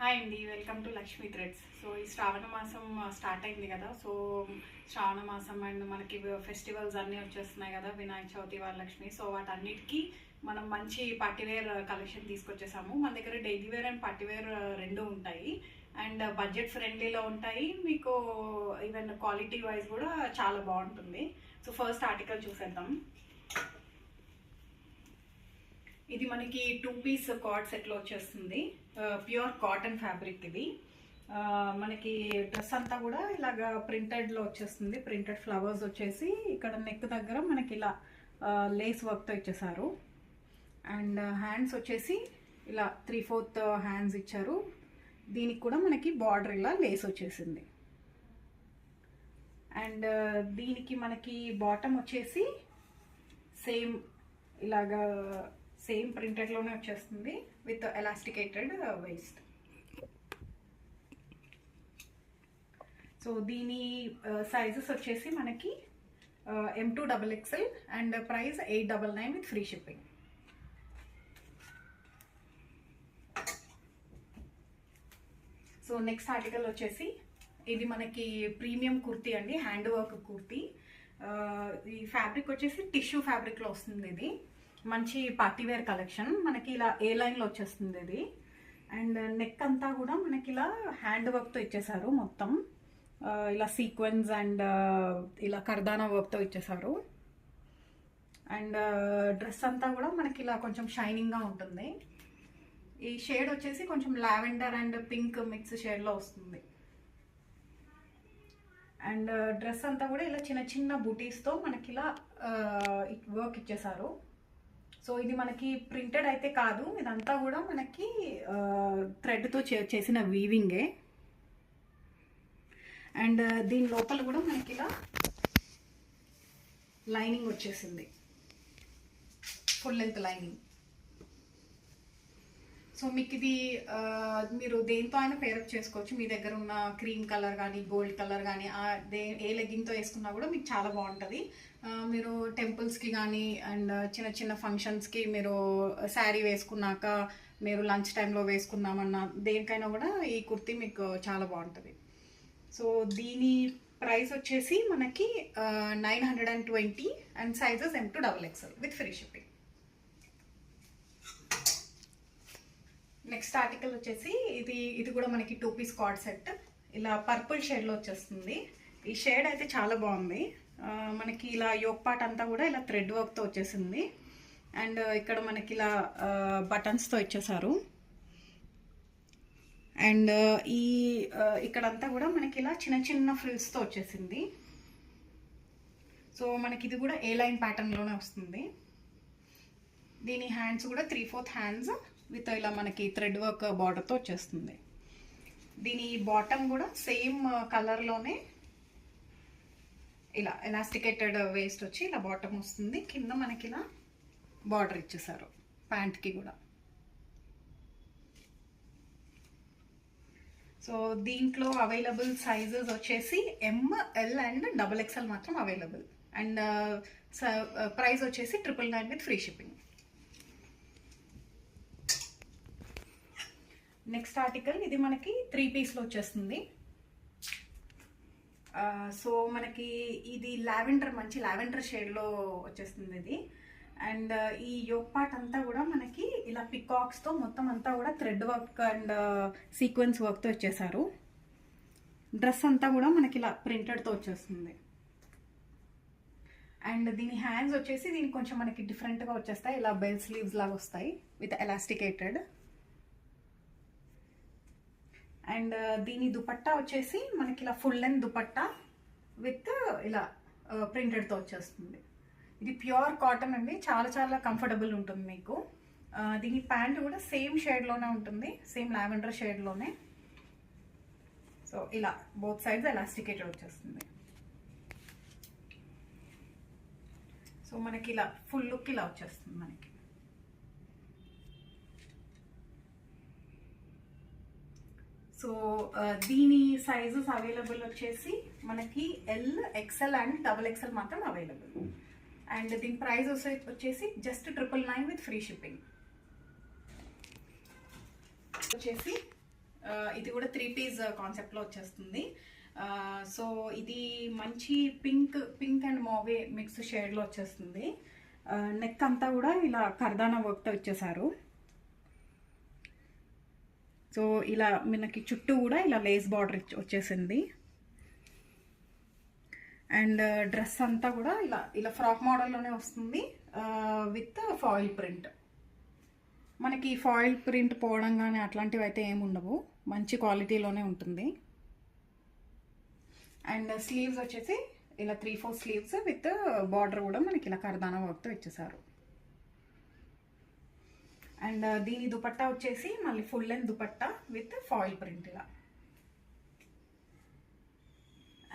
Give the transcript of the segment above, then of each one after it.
Hi అండి, welcome to Lakshmi threads. So ఈ శ్రావణ మాసం స్టార్ట్ అయింది కదా. సో శ్రావణ మాసం అండ్ మనకి ఫెస్టివల్స్ అన్నీ వచ్చేస్తున్నాయి కదా, వినాయక చవితి, వరలక్ష్మి. సో వాటన్నిటికీ మనం మంచి పార్టీవేర్ కలెక్షన్ తీసుకొచ్చేసాము. మన దగ్గర డైలీ వేర్ అండ్ పార్టీవేర్ రెండు ఉంటాయి. అండ్ బడ్జెట్ ఫ్రెండ్లీలో ఉంటాయి, మీకు ఈవెన్ క్వాలిటీ వైజ్ కూడా చాలా బాగుంటుంది. సో ఫస్ట్ ఆర్టికల్ చూసేద్దాం. ఇది మనకి 2 పీస్ కార్డ్ సెట్లో వచ్చేస్తుంది. ప్యూర్ కాటన్ ఫ్యాబ్రిక్ ఇది. మనకి డ్రెస్ అంతా కూడా ఇలాగా ప్రింటెడ్లో వచ్చేస్తుంది. ప్రింటెడ్ ఫ్లవర్స్ వచ్చేసి ఇక్కడ నెక్ దగ్గర మనకి ఇలా లేస్ వర్క్తో ఇచ్చేసారు. అండ్ హ్యాండ్స్ వచ్చేసి ఇలా 3/4 హ్యాండ్స్ ఇచ్చారు. దీనికి కూడా మనకి బార్డర్ ఇలా లేస్ వచ్చేసింది. అండ్ దీనికి మనకి బాటమ్ వచ్చేసి సేమ్ ఇలాగా సేమ్ ప్రింటెడ్లోనే వచ్చేస్తుంది విత్ ఎలాస్టికేటెడ్ వేస్ట్. సో దీని సైజెస్ వచ్చేసి మనకి M2XXL and price 899 with free shipping. So next article వచ్చేసి ఇది మనకి ప్రీమియం కుర్తీ అండి, హ్యాండ్ వర్క్ కుర్తీ. ఈ ఫ్యాబ్రిక్ వచ్చేసి టిష్యూ ఫ్యాబ్రిక్లో వస్తుంది. ఇది మంచి పార్టీవేర్ కలెక్షన్. మనకి ఇలా ఏ లైన్లో వచ్చేస్తుంది ఇది. అండ్ నెక్ అంతా కూడా మనకి ఇలా హ్యాండ్ వర్క్తో ఇచ్చేసారు. మొత్తం ఇలా సీక్వెన్స్ అండ్ ఇలా కర్దానా వర్క్తో ఇచ్చేసారు. అండ్ డ్రెస్ అంతా కూడా మనకి ఇలా కొంచెం షైనింగ్గా ఉంటుంది. ఈ షేడ్ వచ్చేసి కొంచెం లావెండర్ అండ్ పింక్ మిక్స్ షేడ్లో వస్తుంది. అండ్ డ్రెస్ అంతా కూడా ఇలా చిన్న చిన్న బూటీస్తో మనకి ఇలా వర్క్ ఇచ్చేసారు. సో ఇది మనకి ప్రింటెడ్ అయితే కాదు, ఇదంతా కూడా మనకి థ్రెడ్తో చేసిన వీవింగే. అండ్ దీని లోపల కూడా మనకి ఇలా లైనింగ్ వచ్చేసింది, ఫుల్ లెంత్ లైనింగ్. సో మీకు ఇది మీరు దేంతో అయినా పేరప్ చేసుకోవచ్చు. మీ దగ్గర ఉన్న క్రీమ్ కలర్ కానీ గోల్డ్ కలర్ కానీ ఏ లెగ్గింగ్తో వేసుకున్నా కూడా మీకు చాలా బాగుంటుంది. మీరు టెంపుల్స్కి కానీ అండ్ చిన్న చిన్న ఫంక్షన్స్కి మీరు శారీ వేసుకున్నాక మీరు లంచ్ టైంలో వేసుకుందామన్నా దేనికైనా కూడా ఈ కుర్తీ మీకు చాలా బాగుంటుంది. సో దీని ప్రైస్ వచ్చేసి మనకి 920 and sizes M2XXL with free shipping. Next article వచ్చేసి ఇది కూడా మనకి 2 పీస్ కార్డ్ సెట్. ఇలా పర్పుల్ షేడ్లో వచ్చేస్తుంది. ఈ షేడ్ అయితే చాలా బాగుంది. మనకి ఇలా యోక్ పార్ట్ అంతా కూడా ఇలా థ్రెడ్ వర్క్తో వచ్చేసింది. అండ్ ఇక్కడ మనకి ఇలా బటన్స్తో ఇచ్చేసారు. అండ్ ఇక్కడంతా కూడా మనకి ఇలా చిన్న చిన్న ఫ్రిల్స్తో వచ్చేసింది. సో మనకి ఇది కూడా ఏ లైన్ ప్యాటర్న్లోనే వస్తుంది. దీని హ్యాండ్స్ కూడా 3/4 హ్యాండ్స్ విత్ ఇలా మనకి థ్రెడ్ వర్క్ బార్డర్తో వచ్చేస్తుంది. దీని బాటమ్ కూడా సేమ్ కలర్లోనే ఇలా ఎలాస్టికేటెడ్ వేస్ట్ వచ్చి ఇలా బాటమ్ వస్తుంది. కింద మనకి ఇలా బార్డర్ ఇచ్చేసారు ప్యాంట్కి కూడా. సో దీంట్లో అవైలబుల్ సైజెస్ వచ్చేసి ML అండ్ XXL మాత్రం అవైలబుల్. అండ్ ప్రైస్ వచ్చేసి 999 with free shipping. Next article ఇది మనకి 3 పీస్లో వచ్చేస్తుంది. సో మనకి ఇది మంచి లావెండర్ షేడ్లో వచ్చేస్తుంది ఇది. అండ్ ఈ యోక్ పార్ట్ అంతా కూడా మనకి ఇలా పికాక్స్తో మొత్తం అంతా కూడా థ్రెడ్ వర్క్ అండ్ సీక్వెన్స్ వర్క్తో వచ్చేసారు. డ్రెస్ అంతా కూడా మనకి ఇలా ప్రింటెడ్తో వచ్చేస్తుంది. అండ్ దీని హ్యాండ్స్ వచ్చేసి దీనికి కొంచెం మనకి డిఫరెంట్గా వచ్చేస్తాయి. ఇలా బెల్ స్లీవ్స్ లాగా వస్తాయి విత్ ఎలాస్టికేటెడ్. అండ్ దీని దుపట్టా వచ్చేసి మనకి ఇలా ఫుల్ లెంత్ దుపట్టా విత్ ఇలా ప్రింటెడ్తో వచ్చేస్తుంది. ఇది ప్యూర్ కాటన్ అండి, చాలా చాలా కంఫర్టబుల్ ఉంటుంది మీకు. దీని ప్యాంట్ కూడా సేమ్ షేడ్లోనే ఉంటుంది, సేమ్ లావెండర్ షేడ్లోనే. సో ఇలా బోత్ సైడ్స్ ఎలాస్టికేటెడ్ వచ్చేస్తుంది. సో మనకి ఇలా ఫుల్ లుక్ ఇలా వచ్చేస్తుంది మనకి. సో దీని సైజెస్ అవైలబుల్ వచ్చేసి మనకి L, XL అండ్ XXL మాత్రం అవైలబుల్. అండ్ దీని ప్రైస్ వచ్చేసి జస్ట్ 999 విత్ ఫ్రీ షిప్పింగ్. వచ్చేసి ఇది కూడా 3 పీస్ కాన్సెప్ట్లో వచ్చేస్తుంది. సో ఇది మంచి పింక్ అండ్ మావే మిక్స్ షేడ్లో వచ్చేస్తుంది. నెక్ అంతా కూడా ఇలా కర్దానా వర్క్తో ఇచ్చేసారు. సో ఇలా మనకి చుట్టూ కూడా ఇలా లేస్ బార్డర్ వచ్చేసింది. అండ్ డ్రెస్ అంతా కూడా ఇలా ఫ్రాక్ మోడల్లోనే వస్తుంది విత్ ఫాయిల్ ప్రింట్. మనకి ఫాయిల్ ప్రింట్ పోవడం కానీ అట్లాంటివి అయితే ఏమి ఉండవు, మంచి క్వాలిటీలోనే ఉంటుంది. అండ్ స్లీవ్స్ వచ్చేసి ఇలా 3/4 స్లీవ్స్ విత్ బార్డర్ కూడా మనకి ఇలా కర్దానా వర్క్తో ఇచ్చేసారు. అండ్ దీని దుపట్టా వచ్చేసి మళ్ళీ full length dupatta with foil print ఇలా.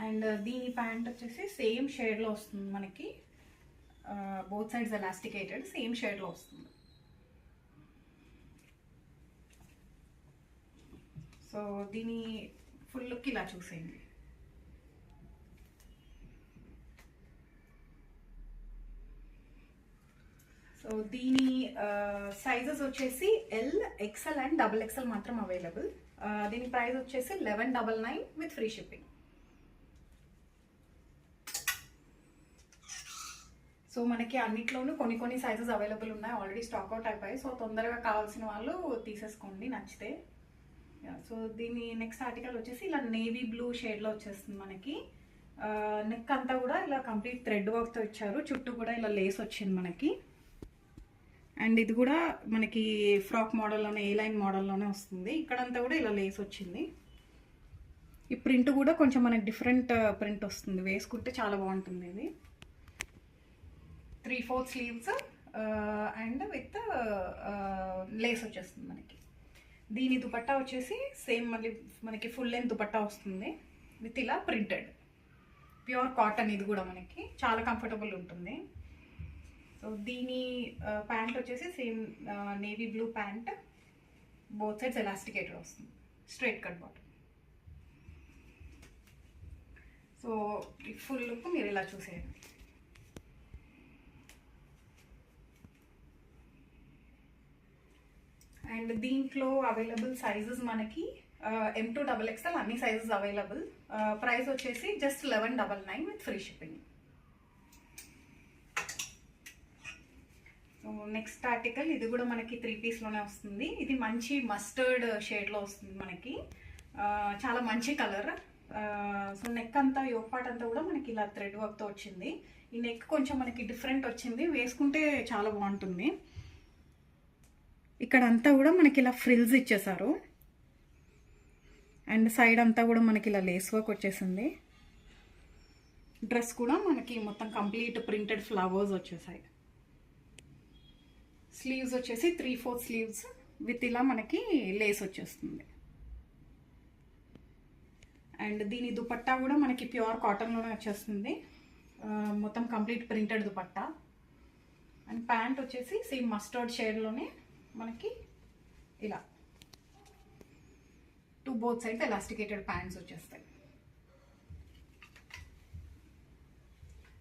అండ్ దీని ప్యాంట్ వచ్చేసి సేమ్ షేడ్లో వస్తుంది మనకి, బోత్ సైడ్స్ ఎలాస్టికేటెడ్ సేమ్ షేడ్లో వస్తుంది. సో దీని ఫుల్ లుక్ ఇలా చూసేయండి. సో దీని సైజెస్ వచ్చేసి ఎల్, ఎక్సెల్ అండ్ XXL మాత్రం అవైలబుల్. దీని ప్రైస్ వచ్చేసి 1199 విత్ ఫ్రీ షిప్పింగ్. సో మనకి అన్నిట్లోనూ కొన్ని సైజెస్ అవైలబుల్ ఉన్నాయి, ఆల్రెడీ స్టాక్ అవుట్ అయిపోయాయి. సో తొందరగా కావాల్సిన వాళ్ళు తీసేసుకోండి నచ్చితే. సో దీని నెక్స్ట్ ఆర్టికల్ వచ్చేసి ఇలా నేవీ బ్లూ షేడ్లో వచ్చేస్తుంది మనకి. నెక్ అంతా కూడా ఇలా కంప్లీట్ థ్రెడ్ వర్క్తో ఇచ్చారు, చుట్టూ కూడా ఇలా లేస్ వచ్చింది మనకి. అండ్ ఇది కూడా మనకి ఫ్రాక్ మోడల్లోనే, ఏ లైన్ మోడల్లోనే వస్తుంది. ఇక్కడంతా కూడా ఇలా లేస్ వచ్చింది. ఈ ప్రింట్ కూడా కొంచెం మనకి డిఫరెంట్ ప్రింట్ వస్తుంది, వేసుకుంటే చాలా బాగుంటుంది. ఇది 3/4 స్లీవ్స్ అండ్ విత్ లేస్ వచ్చేస్తుంది మనకి. దీని దుపట్టా వచ్చేసి సేమ్ మళ్ళీ మనకి ఫుల్ లెంత్ దుపట్టా వస్తుంది విత్ ఇలా ప్రింటెడ్ ప్యూర్ కాటన్. ఇది కూడా మనకి చాలా కంఫర్టబుల్ ఉంటుంది. సో దీని ప్యాంట్ వచ్చేసి same navy blue pant, both sides elasticated వస్తుంది, స్ట్రైట్ కట్ బాటమ్. సో ఈ ఫుల్ లుక్ మీరు ఇలా చూసేయండి. అండ్ దీంట్లో అవైలబుల్ సైజెస్ మనకి M to XXL అన్ని సైజెస్ అవైలబుల్. ప్రైస్ వచ్చేసి just 1199 with free shipping. So next article ఇది కూడా మనకి 3 పీస్లోనే వస్తుంది. ఇది మంచి మస్టర్డ్ షేడ్లో వస్తుంది మనకి, చాలా మంచి కలర్. సో నెక్ అంతా యోక్ పార్ట్ అంతా కూడా మనకి ఇలా థ్రెడ్ వర్క్తో వచ్చింది. ఈ నెక్ కొంచెం మనకి డిఫరెంట్ వచ్చింది, వేసుకుంటే చాలా బాగుంటుంది. ఇక్కడ అంతా కూడా మనకి ఇలా ఫ్రిల్స్ ఇచ్చేసారు. అండ్ సైడ్ అంతా కూడా మనకి ఇలా లేస్ వర్క్ వచ్చేసింది. డ్రెస్ కూడా మనకి మొత్తం కంప్లీట్ ప్రింటెడ్ ఫ్లవర్స్ వచ్చేసాయి. స్లీవ్స్ వచ్చేసి 3/4 స్లీవ్స్ విత్ ఇలా మనకి లేస్ వచ్చేస్తుంది. అండ్ దీని దుపట్టా కూడా మనకి ప్యూర్ కాటన్లోనే వచ్చేస్తుంది, మొత్తం complete printed dupatta. And pant వచ్చేసి సేమ్ మస్టర్డ్ షేడ్లోనే మనకి ఇలా బోత్ సైడ్స్ ఎలాస్టికేటెడ్ ప్యాంట్స్ వచ్చేస్తాయి.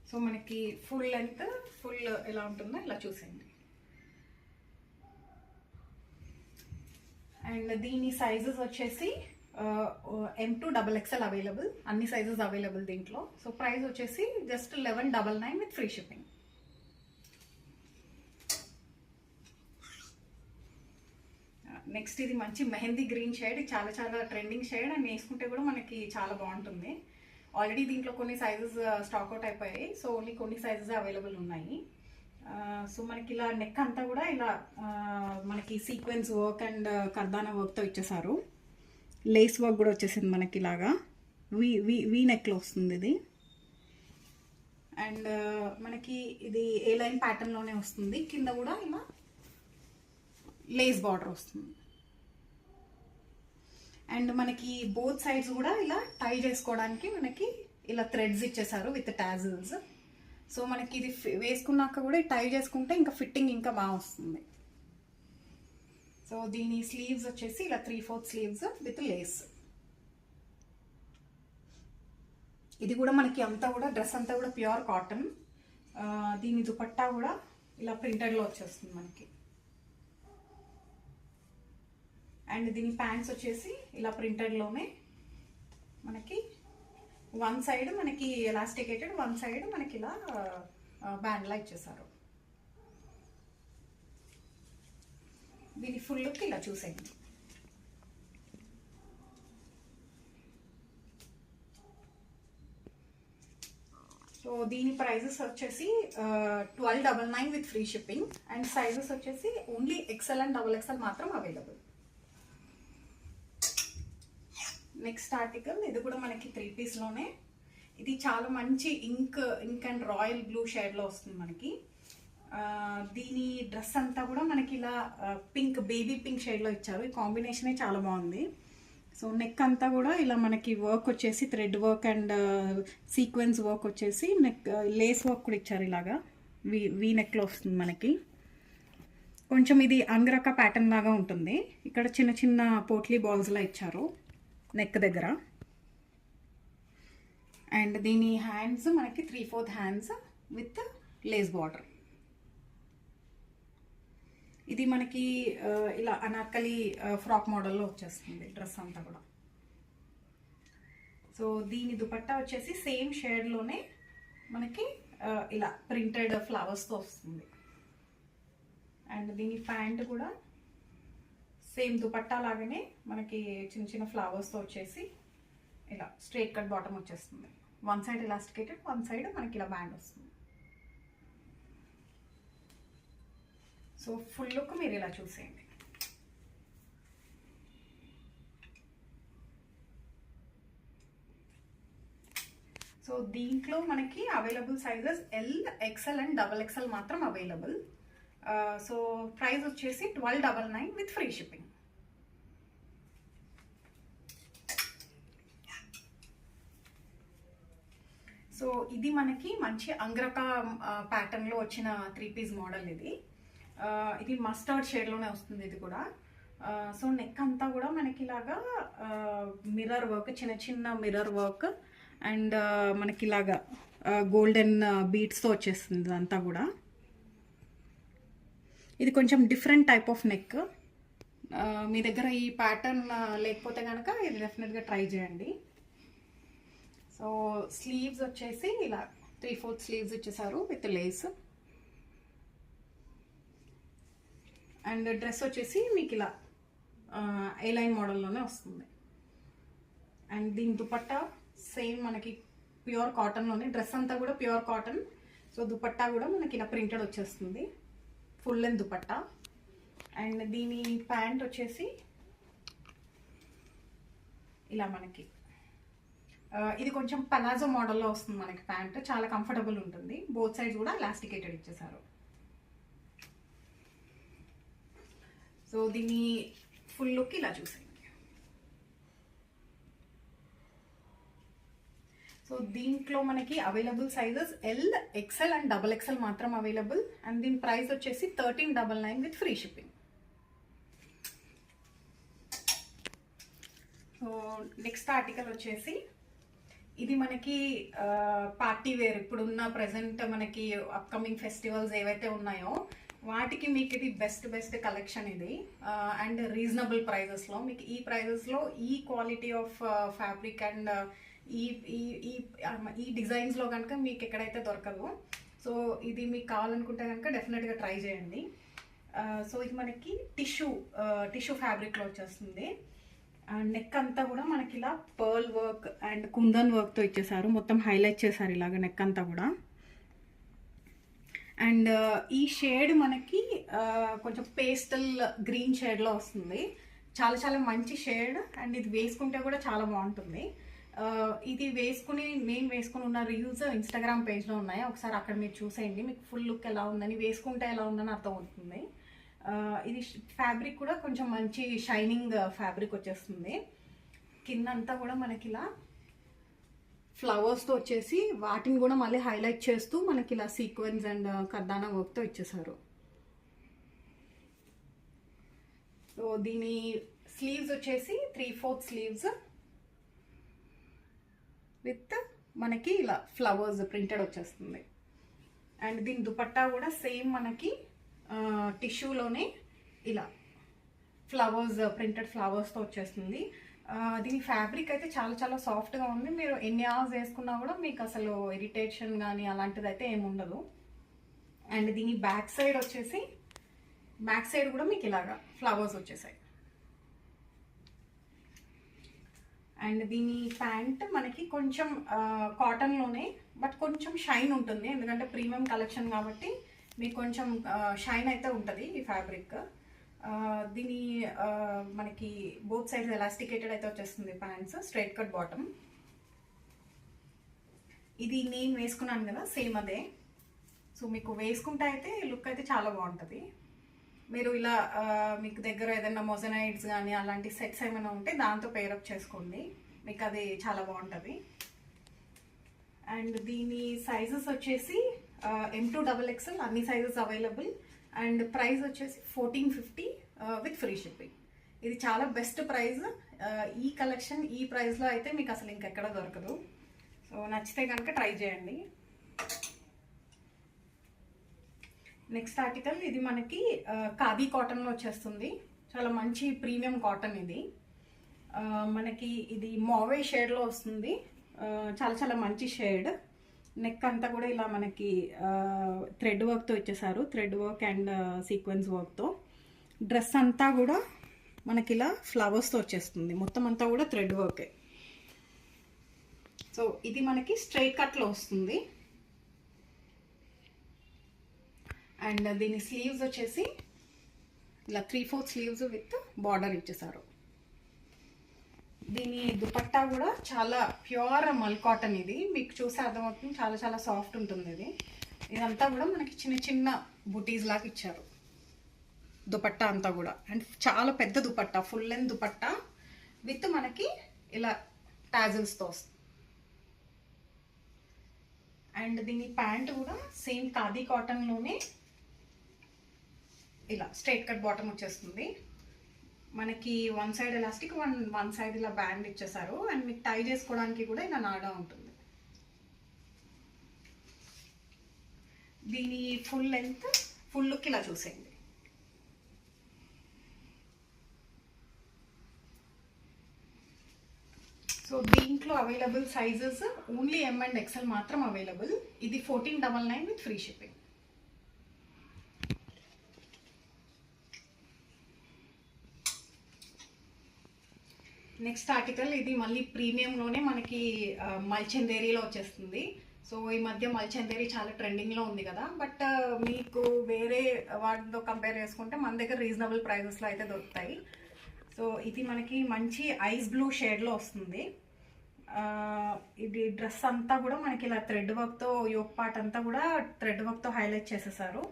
సో మనకి ఫుల్ లెంత్ ఫుల్ ఎలా ఉంటుందో ఇలా చూసేయండి. అండ్ దీని సైజెస్ వచ్చేసి M to XXL అవైలబుల్, అన్ని సైజెస్ అవైలబుల్ దీంట్లో. సో ప్రైస్ వచ్చేసి just 1199 with free shipping. Next ఇది మంచి మెహందీ గ్రీన్ షేడ్, చాలా ట్రెండింగ్ షేడ్. అండ్ వేసుకుంటే కూడా మనకి చాలా బాగుంటుంది. ఆల్రెడీ దీంట్లో కొన్ని సైజెస్ స్టాక్ అవుట్ అయిపోయాయి, సో ఓన్లీ కొన్ని సైజెస్ అవైలబుల్ ఉన్నాయి. సో మనకి ఇలా నెక్ అంతా కూడా ఇలా మనకి సీక్వెన్స్ వర్క్ అండ్ కర్దానా వర్క్తో ఇచ్చేసారు. లేస్ వర్క్ కూడా వచ్చేసింది మనకి ఇలాగా వీ నెక్లో వస్తుంది ఇది. అండ్ మనకి ఇది ఏ లైన్ ప్యాటర్న్లోనే వస్తుంది, కింద కూడా ఇలా లేస్ బార్డర్ వస్తుంది. అండ్ మనకి బోత్ సైడ్స్ కూడా ఇలా టై చేసుకోవడానికి మనకి ఇలా థ్రెడ్స్ ఇచ్చేసారు విత్ టాజిల్స్. సో మనకి ఇది వేసుకున్నాక కూడా టై చేసుకుంటే ఇంకా ఫిట్టింగ్ ఇంకా బాగా వస్తుంది. సో దీని స్లీవ్స్ వచ్చేసి ఇలా 3/4 స్లీవ్స్ విత్ లేస్. ఇది కూడా మనకి అంతా కూడా డ్రెస్ అంతా కూడా ప్యూర్ కాటన్. దీని దుపట్టా కూడా ఇలా ప్రింటెడ్లో వచ్చేస్తుంది మనకి. అండ్ దీని ప్యాంట్స్ వచ్చేసి ఇలా ప్రింటెడ్లోనే మనకి వన్ సైడ్ మనకి ఎలాస్టికేటెడ్, వన్ సైడ్ మనకి ఇలా బ్యాండ్లా ఇచ్చేసారు. దీని ఫుల్ లుక్ ఇలా చూసేయండి. సో దీని ప్రైజెస్ వచ్చేసి 1299 with free shipping. And sizes వచ్చేసి ఓన్లీ XL అండ్ XXL మాత్రం అవైలబుల్. నెక్స్ట్ ఆర్టికల్ ఇది కూడా మనకి 3 పీస్లోనే. ఇది చాలా మంచి ఇంక్ అండ్ రాయల్ బ్లూ షేడ్లో వస్తుంది మనకి. దీని డ్రెస్ అంతా కూడా మనకి ఇలా పింక్, బేబీ పింక్ షేడ్లో ఇచ్చారు. ఈ కాంబినేషనే చాలా బాగుంది. సో నెక్ అంతా కూడా ఇలా మనకి వర్క్ వచ్చేసి thread work and sequence work వచ్చేసి నెక్ లేస్ వర్క్ కూడా ఇచ్చారు. ఇలాగా వీ నెక్లో వస్తుంది మనకి. కొంచెం ఇది అంగరక ప్యాటర్న్ లాగా ఉంటుంది. ఇక్కడ చిన్న చిన్న పోట్లీ బాల్స్లా ఇచ్చారు నెక్ దగ్గర. అండ్ దీని హ్యాండ్స్ మనకి 3/4 హ్యాండ్స్ విత్ లేస్ బార్డర్. ఇది మనకి ఇలా అనార్కలి ఫ్రాక్ మోడల్లో వచ్చేస్తుంది డ్రెస్ అంతా కూడా. సో దీని దుపట్టా వచ్చేసి సేమ్ షేడ్లోనే మనకి ఇలా ప్రింటెడ్ ఫ్లవర్స్తో వస్తుంది. అండ్ దీని ప్యాంట్ కూడా సేమ్ దుపట్టా లాగానే మనకి చిన్న చిన్న ఫ్లవర్స్తో వచ్చేసి ఇలా స్ట్రైట్ కట్ బాటమ్ వచ్చేస్తుంది. One side elasticated, one side మనకి ఇలా బ్యాండ్ వస్తుంది. సో ఫుల్ లుక్ మీరు ఇలా చూసేయండి. సో దీంట్లో మనకి available sizes L, XL and XXL మాత్రం అవైలబుల్. సో ప్రైస్ వచ్చేసి 1299 విత్ ఫ్రీ షిప్పింగ్. సో ఇది మనకి మంచి అంగ్రక ప్యాటర్న్లో వచ్చిన 3 పీస్ మోడల్. ఇది మస్టర్డ్ షేడ్లోనే వస్తుంది ఇది కూడా. సో నెక్ అంతా కూడా మనకి ఇలాగా మిర్రర్ వర్క్, చిన్న చిన్న మిర్రర్ వర్క్ అండ్ మనకి ఇలాగా గోల్డెన్ బీడ్స్తో వచ్చేస్తుంది ఇదంతా కూడా. ఇది కొంచెం డిఫరెంట్ టైప్ ఆఫ్ నెక్. మీ దగ్గర ఈ ప్యాటర్న్ లేకపోతే కనుక ఇది డెఫినెట్గా ట్రై చేయండి. సో స్లీవ్స్ వచ్చేసి ఇలా 3/4 స్లీవ్స్ ఇచ్చేసారు విత్ లేస్. అండ్ డ్రెస్ వచ్చేసి మీకు ఇలా A-లైన్ మోడల్లోనే వస్తుంది. అండ్ దీని దుపట్టా సేమ్ మనకి ప్యూర్ కాటన్లోనే, డ్రెస్ అంతా కూడా ప్యూర్ కాటన్. సో దుపట్టా కూడా మనకి ఇలా ప్రింటెడ్ వచ్చేస్తుంది, ఫుల్ లెంత్ దుపట్టా. అండ్ దీని ప్యాంట్ వచ్చేసి ఇలా మనకి ఇది కొంచెం పలాజో మోడల్లో వస్తుంది మనకి. ప్యాంట్ చాలా కంఫర్టబుల్ ఉంటుంది. బోత్ సైడ్స్ కూడా ఎలాస్టికేటెడ్ ఇచ్చేసారు. సో దీని ఫుల్ లుక్ ఇలా చూసేయండి. సో దీంట్లో మనకి available sizes L, XL and XXL మాత్రం అవైలబుల్. అండ్ దీని ప్రైస్ వచ్చేసి 1399 with free shipping. So next article వచ్చేసి ఇది మనకి పార్టీ వేర్. ఇప్పుడున్న ప్రజెంట్ మనకి అప్కమింగ్ ఫెస్టివల్స్ ఏవైతే ఉన్నాయో వాటికి మీకు ఇది బెస్ట్ కలెక్షన్ ఇది. అండ్ రీజనబుల్ ప్రైజెస్లో మీకు ఈ ప్రైజెస్లో ఈ క్వాలిటీ ఆఫ్ ఫ్యాబ్రిక్ అండ్ ఈ డిజైన్స్లో కనుక మీకు ఎక్కడైతే దొరకదు. సో ఇది మీకు కావాలనుకుంటే కనుక డెఫినెట్గా ట్రై చేయండి. సో ఇది మనకి టిష్యూ ఫ్యాబ్రిక్లో వచ్చేస్తుంది. నెక్ అంతా కూడా మనకి ఇలా పర్ల్ వర్క్ అండ్ కుందన్ వర్క్తో ఇచ్చేసారు. మొత్తం హైలైట్ చేశారు ఇలాగ నెక్ అంతా కూడా. అండ్ ఈ షేడ్ మనకి కొంచెం పేస్టల్ గ్రీన్ షేడ్లో వస్తుంది. చాలా మంచి షేడ్. అండ్ ఇది వేసుకుంటే కూడా చాలా బాగుంటుంది. ఇది నేను వేసుకుని ఉన్న రీల్స్ ఇన్స్టాగ్రామ్ పేజ్లో ఉన్నాయి. ఒకసారి అక్కడ మీరు చూసేయండి, మీకు ఫుల్ లుక్ ఎలా ఉందని, వేసుకుంటే ఎలా ఉందని అర్థం అవుతుంది. ఇది ఫ్యాబ్రిక్ కూడా కొంచెం మంచి షైనింగ్ ఫ్యాబ్రిక్ వచ్చేస్తుంది. కిందంతా కూడా మనకి ఇలా ఫ్లవర్స్తో వచ్చేసి వాటిని కూడా మళ్ళీ హైలైట్ చేస్తూ మనకి ఇలా సీక్వెన్స్ అండ్ కర్దానా వర్క్తో ఇచ్చేసారు. సో దీని స్లీవ్స్ వచ్చేసి 3/4 స్లీవ్స్ విత్ మనకి ఇలా ఫ్లవర్స్ ప్రింటెడ్ వచ్చేస్తుంది. అండ్ దీని దుపట్టా కూడా సేమ్ మనకి టిష్యూలోనే ఇలా ఫ్లవర్స్, ప్రింటెడ్ ఫ్లవర్స్తో వచ్చేస్తుంది. దీని ఫ్యాబ్రిక్ అయితే చాలా చాలా సాఫ్ట్గా ఉంది. మీరు ఎన్ని అవర్స్ వేసుకున్నా కూడా మీకు అసలు ఇరిటేషన్ కానీ అలాంటిది అయితే ఏమి ఉండదు. అండ్ దీని బ్యాక్ సైడ్ వచ్చేసి, బ్యాక్ సైడ్ కూడా మీకు ఇలాగా ఫ్లవర్స్ వచ్చేసాయి. అండ్ దీని ప్యాంట్ మనకి కొంచెం కాటన్లోనే, బట్ కొంచెం షైన్ ఉంటుంది, ఎందుకంటే ప్రీమియం కలెక్షన్ కాబట్టి మీకు కొంచెం షైన్ అయితే ఉంటుంది ఈ ఫ్యాబ్రిక్. దీని మనకి బోత్ సైడ్స్ ఎలాస్టికేటెడ్ అయితే వచ్చేస్తుంది ప్యాంట్స్, స్ట్రైట్ కట్ బాటమ్. ఇది నేను వేసుకున్నాను కదా, సేమ్ అదే. సో మీకు వేసుకుంటే అయితే లుక్ అయితే చాలా బాగుంటుంది. మీరు ఇలా మీకు దగ్గర ఏదైనా మొజనైట్స్ కానీ అలాంటి సెట్స్ ఏమైనా ఉంటే దాంతో పేరప్ చేసుకోండి, మీకు అది చాలా బాగుంటుంది. అండ్ దీని సైజెస్ వచ్చేసి M2XXL అన్ని సైజెస్ అవైలబుల్. అండ్ ప్రైస్ వచ్చేసి 1450 విత్ ఫ్రీ షిప్పింగ్. ఇది చాలా బెస్ట్ ప్రైస్. ఈ కలెక్షన్ ఈ ప్రైస్లో అయితే మీకు అసలు ఇంకెక్కడ దొరకదు. సో నచ్చితే కనుక ట్రై చేయండి. నెక్స్ట్ ఆర్టికల్ ఇది మనకి ఖాదీ కాటన్లో వచ్చేస్తుంది. చాలా మంచి ప్రీమియం కాటన్ ఇది. మనకి ఇది మావే షేడ్లో వస్తుంది. చాలా చాలా మంచి షేడ్. నెక్ అంతా కూడా ఇలా మనకి థ్రెడ్ వర్క్తో ఇచ్చేసారు, థ్రెడ్ వర్క్ అండ్ సీక్వెన్స్ వర్క్తో. డ్రెస్ అంతా కూడా మనకి ఇలా ఫ్లవర్స్తో వచ్చేస్తుంది, మొత్తం అంతా కూడా థ్రెడ్ వర్కే. సో ఇది మనకి స్ట్రైట్ కట్లో వస్తుంది. అండ్ దీని స్లీవ్స్ వచ్చేసి ఇలా 3/4 స్లీవ్స్ విత్ బార్డర్ ఇచ్చేసారు. దీని దుపట్టా కూడా చాలా ప్యూర్ మల్ కాటన్. ఇది మీకు చూస్తే అర్థమవుతుంది, చాలా చాలా సాఫ్ట్ ఉంటుంది ఇది. ఇదంతా కూడా మనకి చిన్న చిన్న బుటీస్ లాగా ఇచ్చారు దుపట్టా అంతా కూడా. అండ్ చాలా పెద్ద dupatta, full length dupatta with మనకి ఇలా టాజిల్స్తో వస్తుంది. అండ్ దీని ప్యాంట్ కూడా సేమ్ ఖాదీ కాటన్లోనే ఇలా స్ట్రైట్ కట్ బాటమ్ వచ్చేస్తుంది. మనకి one side elastic, one side ఇలా బ్యాండ్ ఇచ్చేసారు. అండ్ మీకు టై చేసుకోవడానికి కూడా ఇలా నాడా ఉంటుంది. దీని ఫుల్ లెంత్, ఫుల్ లుక్ ఇలా చూసేయండి. సో దీంట్లో available sizes only M and XL మాత్రం అవైలబుల్. ఇది 1499 with free shipping. Next article ఇది మళ్ళీ ప్రీమియంలోనే మనకి మల్చందేరీలో వచ్చేస్తుంది. సో ఈ మధ్య మల్చందేరీ చాలా ట్రెండింగ్లో ఉంది కదా, బట్ మీకు వేరే వాటితో కంపేర్ చేసుకుంటే మన దగ్గర రీజనబుల్ ప్రైజెస్లో అయితే దొరుకుతాయి. సో ఇది మనకి మంచి ఐస్ బ్లూ షేడ్లో వస్తుంది. ఇది డ్రెస్ అంతా కూడా మనకి ఇలా థ్రెడ్ వర్క్తో, యోక్ పార్ట్ అంతా కూడా థ్రెడ్ వర్క్తో హైలైట్ చేసేసారు.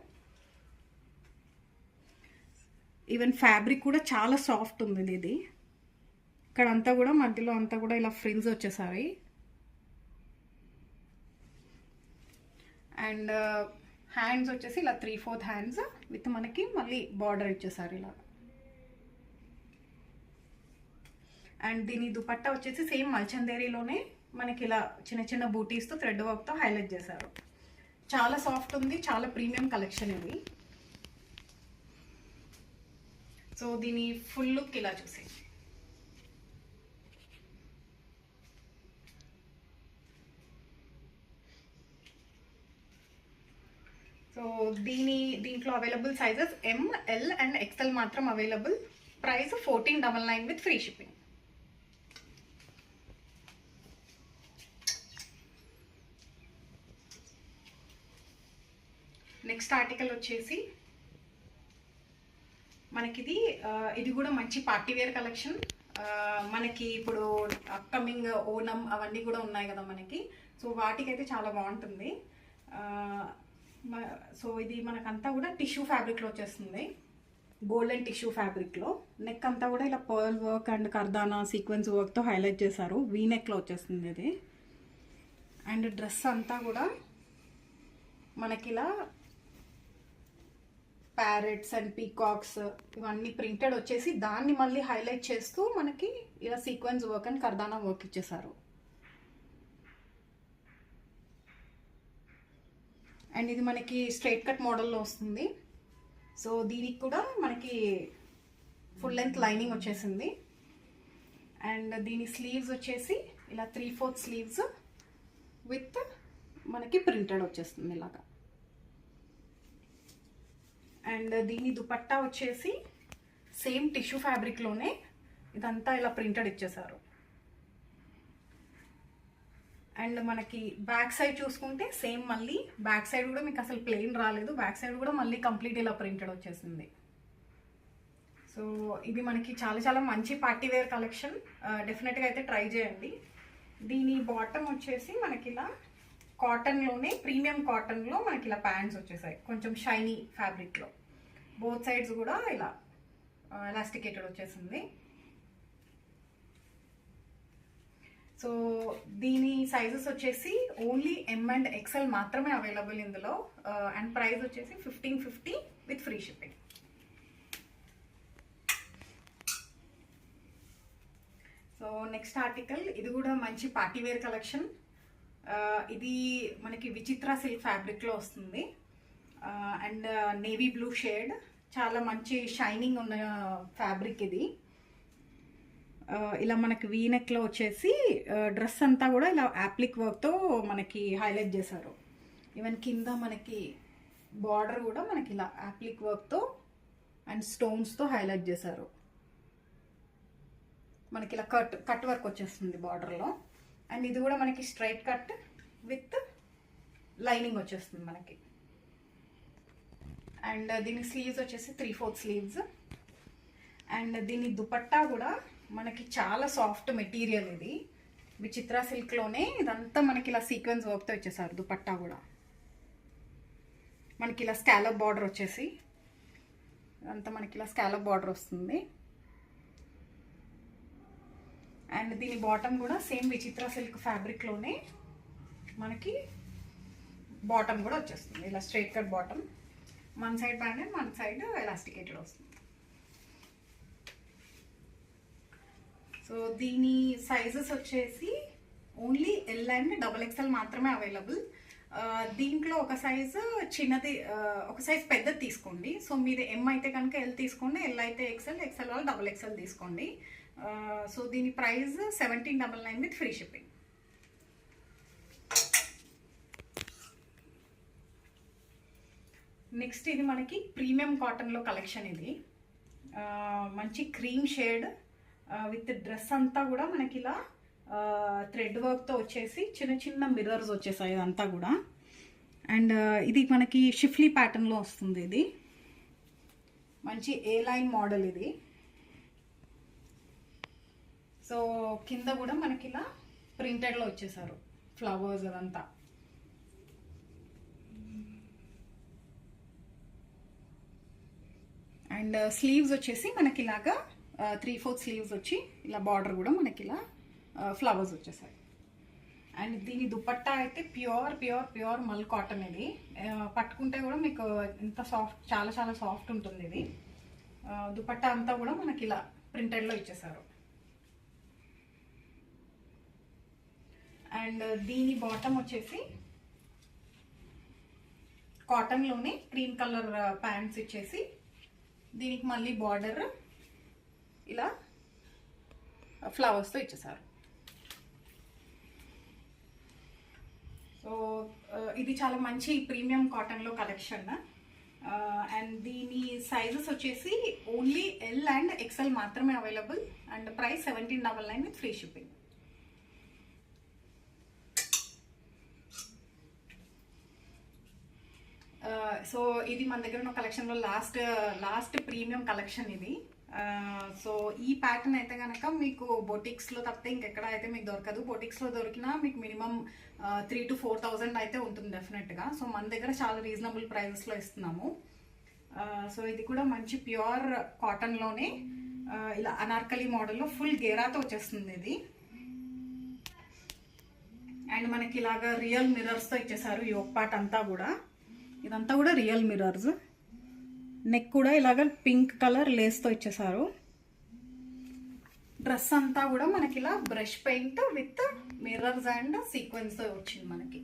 ఈవెన్ ఫ్యాబ్రిక్ కూడా చాలా సాఫ్ట్ ఉంది ఇది. ఇక్కడ అంతా కూడా మధ్యలో అంతా కూడా ఇలా ఫ్రిల్స్ వచ్చేసాయి. అండ్ హ్యాండ్స్ వచ్చేసి ఇలా 3/4 హ్యాండ్స్ విత్ మనకి మళ్ళీ బార్డర్ ఇచ్చేసారు ఇలా. అండ్ దీని దుపట్టా వచ్చేసి సేమ్ మల్చందేరీలోనే మనకి ఇలా చిన్న చిన్న బూటీస్తో థ్రెడ్ వర్క్తో హైలైట్ చేశారు. చాలా సాఫ్ట్ ఉంది, చాలా ప్రీమియం కలెక్షన్ ఇది. సో దీని ఫుల్ లుక్ ఇలా చూసేయండి. సో దీంట్లో available sizes M, L and XL మాత్రం available. Price 1499 with free shipping. Next article వచ్చేసి మనకిది ఇది కూడా మంచి పార్టీ వేర్ కలెక్షన్. మనకి ఇప్పుడు అప్కమింగ్ ఓనం అవన్నీ కూడా ఉన్నాయి కదా మనకి. సో వాటికైతే చాలా బాగుంటుంది. సో ఇది మనకంతా కూడా టిష్యూ ఫ్యాబ్రిక్లో వచ్చేస్తుంది, గోల్డెన్ టిష్యూ ఫ్యాబ్రిక్లో. నెక్ అంతా కూడా ఇలా పర్ల్ వర్క్ అండ్ కర్దానా సీక్వెన్స్ వర్క్తో హైలైట్ చేశారు. వీ నెక్లో వచ్చేస్తుంది ఇది. అండ్ డ్రెస్ అంతా కూడా మనకి ఇలా ప్యారెట్స్ అండ్ పీకాక్స్ ఇవన్నీ ప్రింటెడ్ వచ్చేసి దాన్ని మళ్ళీ హైలైట్ చేస్తూ మనకి ఇలా సీక్వెన్స్ వర్క్ అండ్ కర్దానా వర్క్ ఇచ్చేసారు. అండ్ ఇది మనకి స్ట్రైట్ కట్ మోడల్లో వస్తుంది. సో దీనికి కూడా మనకి ఫుల్ లెంత్ లైనింగ్ వచ్చేసింది. అండ్ దీని స్లీవ్స్ వచ్చేసి ఇలా 3/4 స్లీవ్స్ విత్ మనకి ప్రింటెడ్ వచ్చేస్తుంది ఇలాగా. అండ్ దీని దుపట్టా వచ్చేసి సేమ్ టిష్యూ ఫ్యాబ్రిక్లోనే ఇదంతా ఇలా ప్రింటెడ్ ఇచ్చేసారు. అండ్ మనకి బ్యాక్ సైడ్ చూసుకుంటే సేమ్, మళ్ళీ బ్యాక్ సైడ్ కూడా మీకు అసలు ప్లెయిన్ రాలేదు, బ్యాక్ సైడ్ కూడా మళ్ళీ కంప్లీట్ ఇలా ప్రింటెడ్ వచ్చేసింది. సో ఇది మనకి చాలా చాలా మంచి పార్టీ వేర్ కలెక్షన్, డెఫినెట్గా అయితే ట్రై చేయండి. దీని బాటమ్ వచ్చేసి మనకి ఇలా కాటన్లోనే, ప్రీమియం కాటన్లో మనకి ఇలా ప్యాంట్స్ వచ్చేసాయి, కొంచెం షైనీ ఫ్యాబ్రిక్లో. బోత్ సైడ్స్ కూడా ఇలా ఎలాస్టికేటెడ్ వచ్చేసింది. సో దీని సైజెస్ వచ్చేసి ఓన్లీ M and XL మాత్రమే అవైలబుల్ ఇందులో. అండ్ ప్రైస్ వచ్చేసి 1550 with free shipping. So next article, ఇది కూడా మంచి పార్టీ వేర్ కలెక్షన్. ఇది మనకి విచిత్ర సిల్క్ ఫ్యాబ్రిక్లో వస్తుంది. అండ్ నేవీ బ్లూ షేడ్, చాలా మంచి షైనింగ్ ఉన్న ఫ్యాబ్రిక్ ఇది. ఇలా మనకి వీనెక్లో వచ్చేసి డ్రెస్ అంతా కూడా ఇలా యాప్లిక్ వర్క్తో మనకి హైలైట్ చేశారు. ఈవెన్ కింద మనకి బార్డర్ కూడా మనకి ఇలా యాప్లిక్ వర్క్తో అండ్ స్టోన్స్తో హైలైట్ చేశారు. మనకి ఇలా కట్ వర్క్ వచ్చేస్తుంది బార్డర్లో. అండ్ ఇది కూడా మనకి స్ట్రైట్ కట్ విత్ లైనింగ్ వచ్చేస్తుంది మనకి. అండ్ దీని స్లీవ్స్ వచ్చేసి 3/4 స్లీవ్స్. అండ్ దీని దుపట్టా కూడా మనకి చాలా సాఫ్ట్ మెటీరియల్. ఇది విచిత్ర సిల్క్లోనే ఇదంతా మనకి ఇలా సీక్వెన్స్ వర్క్తో వచ్చేసారు. దుపట్టా కూడా మనకి ఇలా స్కాలప్ బార్డర్ వచ్చేసి, ఇదంతా మనకి ఇలా స్కాలప్ బార్డర్ వస్తుంది. అండ్ దీని బాటమ్ కూడా సేమ్ విచిత్ర సిల్క్ ఫ్యాబ్రిక్లోనే మనకి బాటమ్ కూడా వచ్చేస్తుంది, ఇలా straight cut bottom. One side band and one side elasticated వస్తుంది. సో దీని సైజెస్ వచ్చేసి ఓన్లీ L and XXL మాత్రమే అవైలబుల్. దీంట్లో ఒక సైజు చిన్నది, ఒక సైజ్ పెద్దది తీసుకోండి. సో మీరు M అయితే కనుక L తీసుకోండి, L అయితే XL, XL వాళ్ళు XXL తీసుకోండి. సో దీని price 1799 with free shipping. Next ఇది మనకి ప్రీమియం కాటన్లో కలెక్షన్. ఇది మంచి క్రీమ్ షేడ్ విత్ డ్రెస్ అంతా కూడా మనకి ఇలా థ్రెడ్ వర్క్తో వచ్చేసి చిన్న చిన్న మిర్రర్స్ వచ్చేసాయి ఇదంతా కూడా. అండ్ ఇది మనకి షిఫ్లీ ప్యాటర్న్లో వస్తుంది. ఇది మంచి ఏ లైన్ మోడల్ ఇది. సో కింద కూడా మనకి ఇలా ప్రింటెడ్లో వచ్చేసారు ఫ్లవర్స్ అదంతా. అండ్ స్లీవ్స్ వచ్చేసి మనకి ఇలాగా 3/4 స్లీవ్స్ వచ్చి ఇలా బార్డర్ కూడా మనకి ఇలా ఫ్లవర్స్ వచ్చేసాయి. అండ్ దీని దుపట్టా అయితే ప్యూర్ ప్యూర్ ప్యూర్ మల్ కాటన్. ఇది పట్టుకుంటే కూడా మీకు ఎంత సాఫ్ట్, చాలా చాలా సాఫ్ట్ ఉంటుంది ఇది. దుపట్టా అంతా కూడా మనకి ఇలా ప్రింటెడ్లో ఇచ్చేసారు. అండ్ దీని బాటమ్ వచ్చేసి కాటన్లోనే క్రీమ్ కలర్ ప్యాంట్స్ ఇచ్చేసి దీనికి మళ్ళీ బార్డర్ ఇలా ఫ్లవర్స్తో ఇచ్చేసారు. సో ఇది చాలా మంచి ప్రీమియం కాటన్లో కలెక్షన్. అండ్ దీని సైజెస్ వచ్చేసి ఓన్లీ L and XL మాత్రమే available. And price 1799 with free shipping. So ఇది మన దగ్గర ఉన్న కలెక్షన్లో లాస్ట్ ప్రీమియం కలెక్షన్ ఇది. సో ఈ ప్యాటర్న్ అయితే కనుక మీకు బొటిక్స్లో తప్పితే ఇంకెక్కడ అయితే మీకు దొరకదు. బొటిక్స్లో దొరికినా మీకు మినిమం 3,000 to 4,000 అయితే ఉంటుంది డెఫినెట్గా. సో మన దగ్గర చాలా రీజనబుల్ ప్రైజెస్లో ఇస్తున్నాము. సో ఇది కూడా మంచి ప్యూర్ కాటన్లోనే ఇలా అనార్కలి మోడల్లో ఫుల్ గేరాతో వచ్చేస్తుంది ఇది. అండ్ మనకి ఇలాగా రియల్ మిర్రర్స్తో ఇచ్చేసారు ఈ ఒక పార్ట్ అంతా కూడా. ఇదంతా కూడా రియల్ మిర్రర్స్. నెక్ కూడా ఇలాగ పింక్ కలర్ లేస్తో ఇచ్చేసారు. డ్రెస్ అంతా కూడా మనకి ఇలా brush paint with mirrors and సీక్వెన్స్తో వచ్చింది మనకి.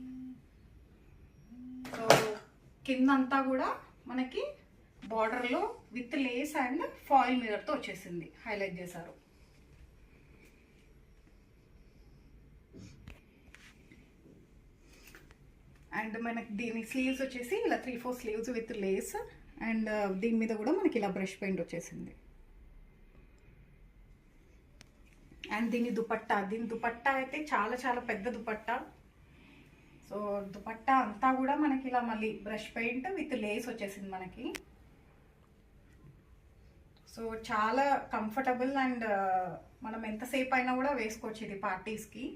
సో కింద అంతా కూడా మనకి బార్డర్లో విత్ లేస్ అండ్ ఫాయిల్ మిర్రర్తో వచ్చేసింది, హైలైట్ చేశారు. అండ్ మనకి దీని స్లీవ్స్ వచ్చేసి ఇలా 3-4 స్లీవ్స్ విత్ లేస్, అండ్ దీని మీద కూడా మనకి ఇలా బ్రష్ పెయింట్ వచ్చేసింది. అండ్ దీని దుపట్టా అయితే చాలా చాలా పెద్ద దుపట్టా. సో దుపట్టా అంతా కూడా మనకి ఇలా మళ్ళీ బ్రష్ పెయింట్ విత్ లేస్ వచ్చేసింది మనకి. సో చాలా కంఫర్టబుల్ అండ్ మనం ఎంతసేపు అయినా కూడా వేసుకోవచ్చు ఇది పార్టీస్కి.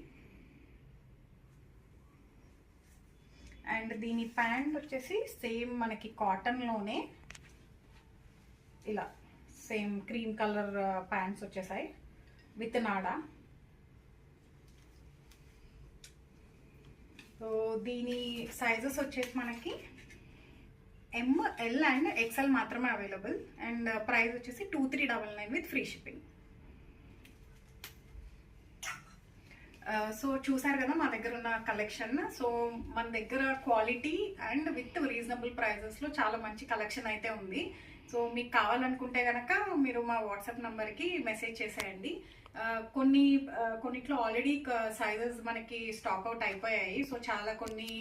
అండ్ దీని ప్యాంట్ వచ్చేసి సేమ్ మనకి కాటన్లోనే ఇలా సేమ్ క్రీమ్ కలర్ ప్యాంట్స్ వచ్చేసాయి విత్ నాడా. సో దీని సైజెస్ వచ్చేసి మనకి ఎమ్, ఎల్ అండ్ ఎక్స్ఎల్ మాత్రమే అవైలబుల్. అండ్ ప్రైస్ వచ్చేసి 2399 విత్ ఫ్రీ షిప్పింగ్. సో చూసారు కదా మా దగ్గర ఉన్న కలెక్షన్. సో మన దగ్గర క్వాలిటీ అండ్ విత్ రీజనబుల్ ప్రైజెస్లో చాలా మంచి కలెక్షన్ అయితే ఉంది. సో మీకు కావాలనుకుంటే కనుక మీరు మా వాట్సాప్ నెంబర్కి మెసేజ్ చేసేయండి. కొన్నిట్లో ఆల్రెడీ సైజెస్ మనకి స్టాక్ అవుట్ అయిపోయాయి. సో చాలా కొన్ని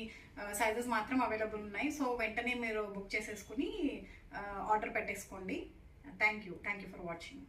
సైజెస్ మాత్రం అవైలబుల్ ఉన్నాయి. సో వెంటనే మీరు బుక్ చేసేసుకుని ఆర్డర్ పెట్టేసుకోండి. Thank you for watching.